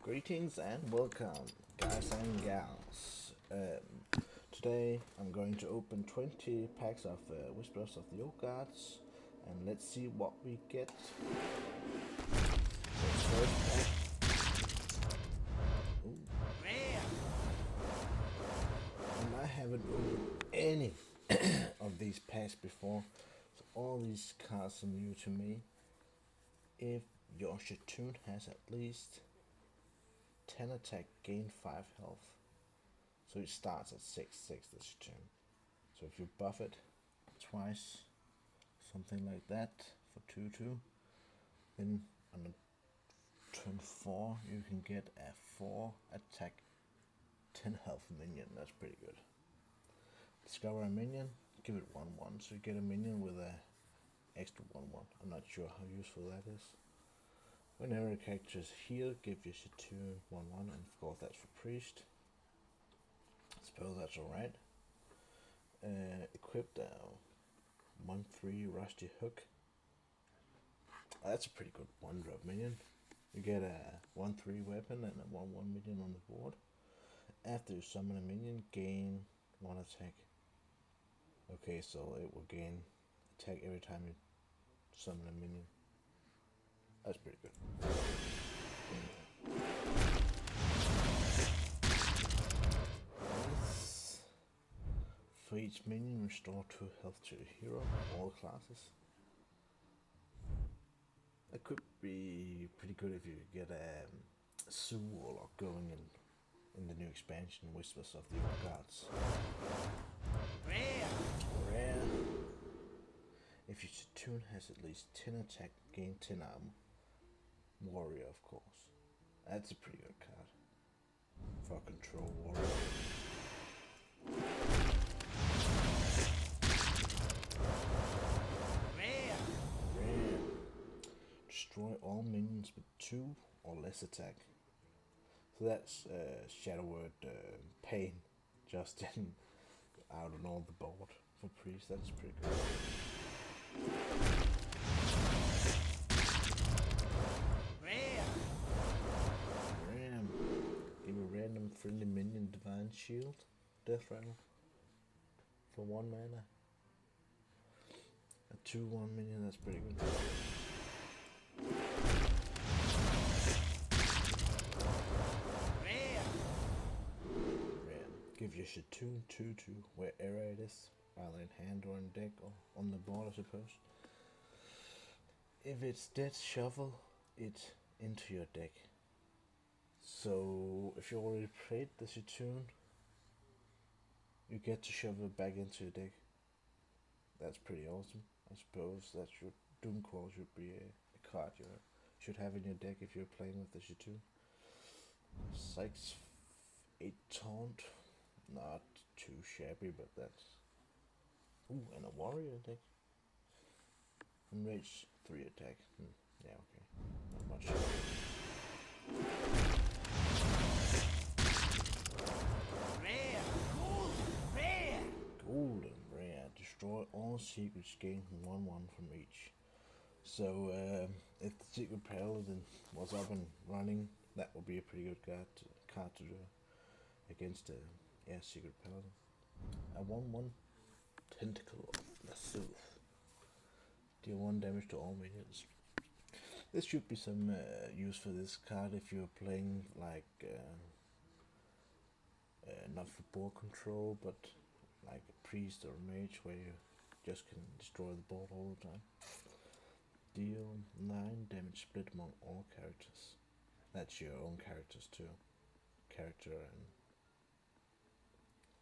Greetings and welcome, guys and gals. Today I'm going to open 20 packs of Whispers of the Old Gods, and let's see what we get. So first pack. Ooh. And I haven't opened any of these packs before, so all these cards are new to me. If your Shatoon has at least 10 attack, gain 5 health. So it starts at 6/6 this turn. So if you buff it twice, something like that, for 2/2, then on the turn 4 you can get a 4 attack, 10 health minion. That's pretty good. Discover a minion, give it 1/1. So you get a minion with a extra 1/1. I'm not sure how useful that is. Whenever a character is healed, give your Shatoon 1/1, and of course that's for priest. I suppose that's alright. Equip the 1/3 rusty hook. That's a pretty good 1-drop minion. You get a 1/3 weapon and a 1/1 minion on the board. After you summon a minion, gain 1 attack. Okay, so it will gain attack every time you summon a minion. That's pretty good. Yes. For each minion, restore 2 health to the hero, all classes. That could be pretty good if you get a Zoo Warlock going in the new expansion, Whispers of the Old Gods. Rare. If your Shatoon has at least 10 attack, gain 10 armor. Warrior, of course. That's a pretty good card for control warrior. Rare. Destroy all minions with 2 or less attack. So that's Shadow Word Pain just out on all the board for priest. That's pretty good. Give a random friendly minion Divine Shield, Death Rattle, for 1 mana. A 2/1 minion, that's pretty good. Rare. Give your Shatoon 2/2 wherever it is, either in hand or in deck or on the board, I suppose. If it's dead, shuffle it into your deck. So if you already played the Shatoon, you get to shuffle it back into your deck. That's pretty awesome. I suppose that your Doomcrawl should be a card you should have in your deck if you're playing with the Shatoon. Sykes 8 taunt, not too shabby, but that's... Ooh, and a warrior deck. Enrage 3 attack. Yeah, okay. Not much. Golden rare. Destroy all secrets, gain 1/1 from each. So if the Secret Paladin was up and running, that would be a pretty good card to do against the Secret Paladin. A 1/1 Tentacle of Lasuf. Deal 1 damage to all minions. This should be some use for this card if you're playing like not for board control, but like a priest or a mage where you just can destroy the board all the time. Deal 9 damage split among all characters. That's your own characters too. Character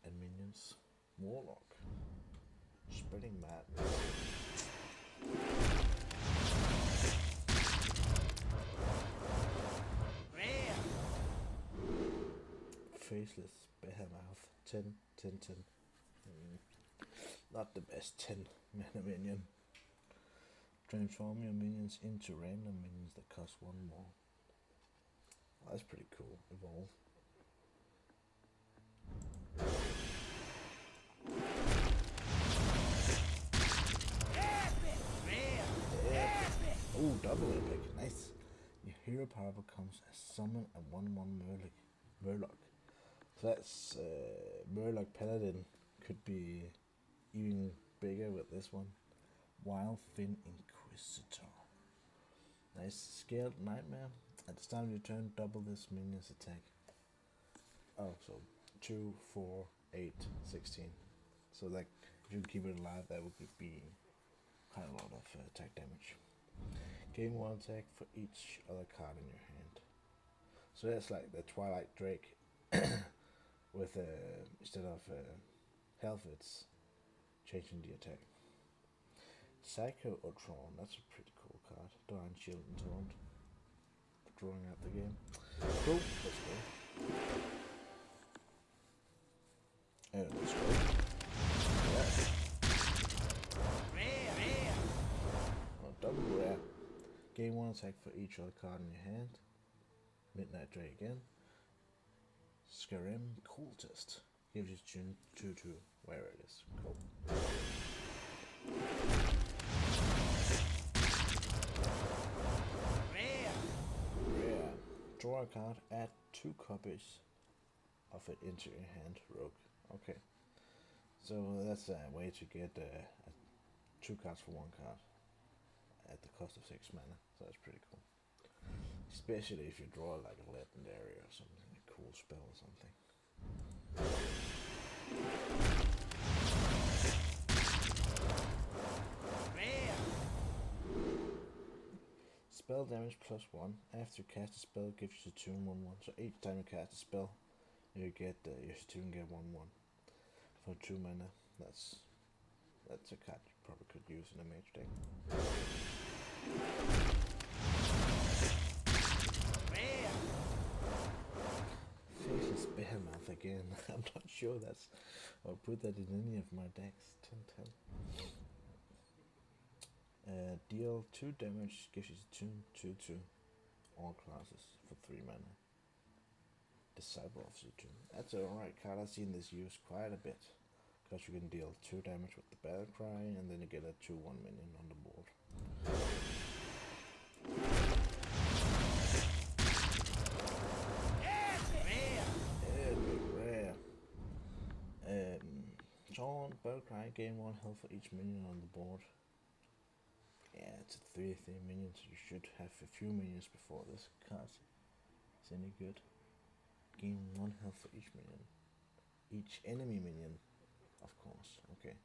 and minions. Warlock. Spreading madness. Faceless Behemoth 10/10/10. Not the best 10 mana minion. Transform your minions into random minions that cost 1 more. Well, that's pretty cool. Evolve. Epic. Oh, double epic. Nice. hero power becomes a summon a 1/1 Murloc. So that's Murloc Paladin could be even bigger with this one. Wild Fin Inquisitor. Nice Scaled Nightmare. At the start of your turn, double this minion's attack. Oh, so 2, 4, 8, 16. So like, if you keep it alive, that would be quite a lot of attack damage. Gain 1 attack for each other card in your hand. So that's like the Twilight Drake with instead of health, it's changing the attack. Psycho Utron, that's a pretty cool card. Divine Shield and Taunt for drawing out the game. Cool, let's go. Let's go. Yeah. Rare. Oh, double rare. Gain 1 attack for each other card in your hand. Midnight Drake again. Scarem Cultist. Gives you 2/2 where it is. Cool. Rare. Draw a card, add 2 copies of it into your hand. Rogue. Okay. So that's a way to get 2 cards for 1 card at the cost of 6 mana. So that's pretty cool. Especially if you draw like a legendary or something, a cool spell or something. Spell damage +1. After you cast a spell, gives you a 2/1/1. So each time you cast a spell, you get your tune get 1/1 for 2 mana. That's a card you probably could use in a mage deck. Faceless Behemoth again. I'm not sure I'll put that in any of my decks. 10/10. Deal 2 damage, gives you 2/2 all classes for 3 mana. Disciple of Zutun. That's an alright card. I've seen this used quite a bit. Because you can deal 2 damage with the Battle Cry and then you get a 2/1 minion on the board. Rare. Taunt, Battle Cry, gain 1 health for each minion on the board. Yeah, it's a 3/3 minion, so you should have a few minions before this card is any good. Gain 1 health for each minion. Each enemy minion, of course. Okay.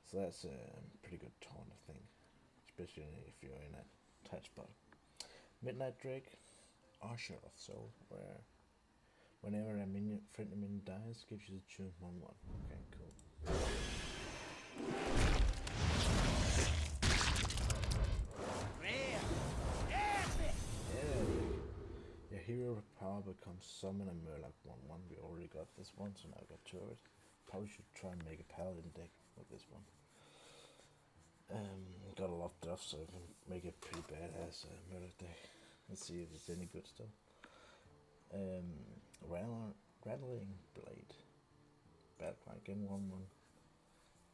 So that's a pretty good taunt, I think. Especially if you're in a tight spot. Midnight Drake, Usher of Soul, where whenever a friendly minion dies, gives you the 2/1/1. Okay, cool. Your hero power becomes summon a Murloc 1/1. We already got this one, so now I got 2 of it. Probably should try and make a paladin deck with this one. Got a lot of stuff, so I can make a pretty badass Murloc deck. Let's see if it's any good still. Rattling Blade. Bad Cry, again 1/1.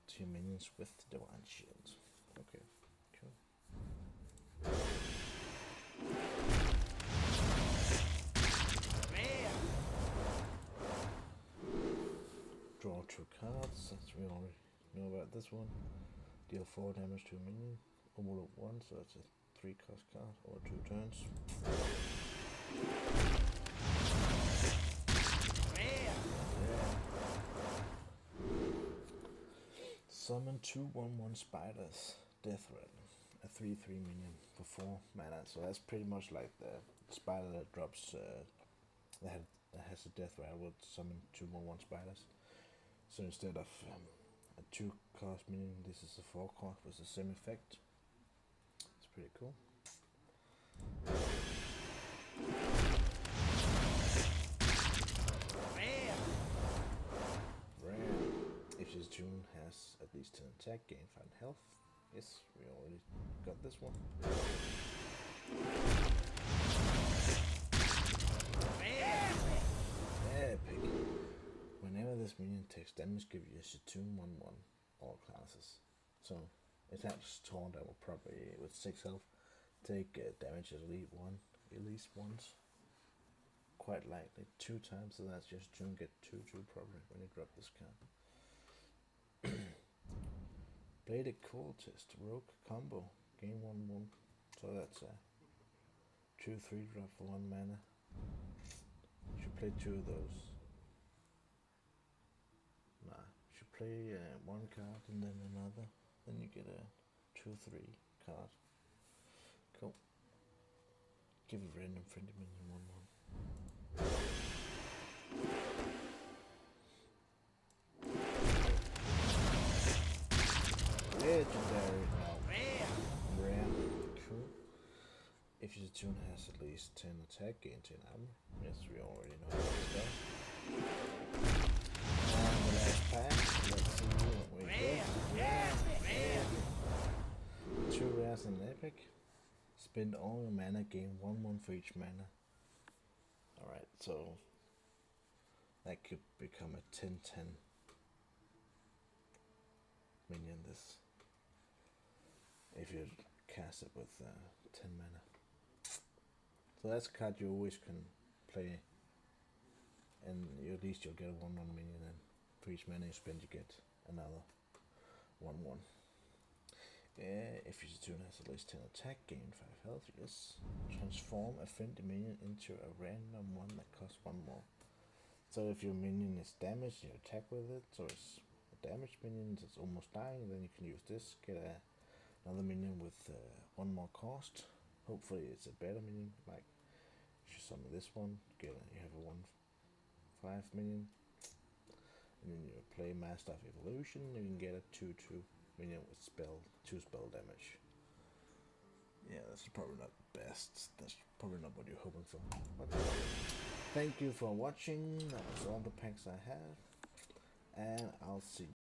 2 minions with Divine Shield. Okay, cool. Draw 2 cards, that's we already know about this one. Deal 4 damage to a minion. Overload 1, so that's a 3-cost card over 2 turns. Summon 2/1/1 spiders. Death Rattle. A 3/3 minion for 4 mana. So that's pretty much like the spider that drops that has a death rattle would summon 2/1/1 spiders. So instead of a 2-cost minion, this is a 4-cost with the same effect. It's pretty cool. Rare. If this tune has at least 10 attack, gain 5 health. Yes, we already got this one. Epic. Whenever this minion takes damage, give you a 2/1/1 all classes. So it has taunt that will probably with 6 health take damage at least 1 at least once. Quite likely 2 times, so that's just to get 2/2 probably when you drop this card. Bladed Cultist, Rogue combo, gain 1/1. So that's a 2/3 drop for 1 mana. Should play 2 of those. Nah, should play 1 card and then another. Then you get a 2/3 card. Cool. Give a random friendly minion 1/1. Legendary now. Rare. Cool. If your tune has at least 10 attack, gain 10 armor. Yes, we already know that stuff. And the last pack, let's see what we get. 2 rares and an epic. Spend all your mana, gain 1/1 for each mana. Alright, so that could become a 10/10 minion this. If you cast it with 10 mana. So that's a card you always can play, and at least you'll get a 1/1 minion, and for each mana you spend you get another 1/1. If your tune has at least 10 attack, gain 5 health, yes. Transform a friendly minion into a random one that costs 1 more. So if your minion is damaged, you attack with it, so it's a damaged minion that's almost dying, then you can use this, get another minion with 1 more cost. Hopefully it's a better minion, like if you summon this one, you have a 1/5 minion, and then you play Master of Evolution, you can get a 2/2 minion with 2 spell damage. Yeah, that's probably not the best. That's probably not what you're hoping for. But thank you for watching. That was all the packs I have, and I'll see you.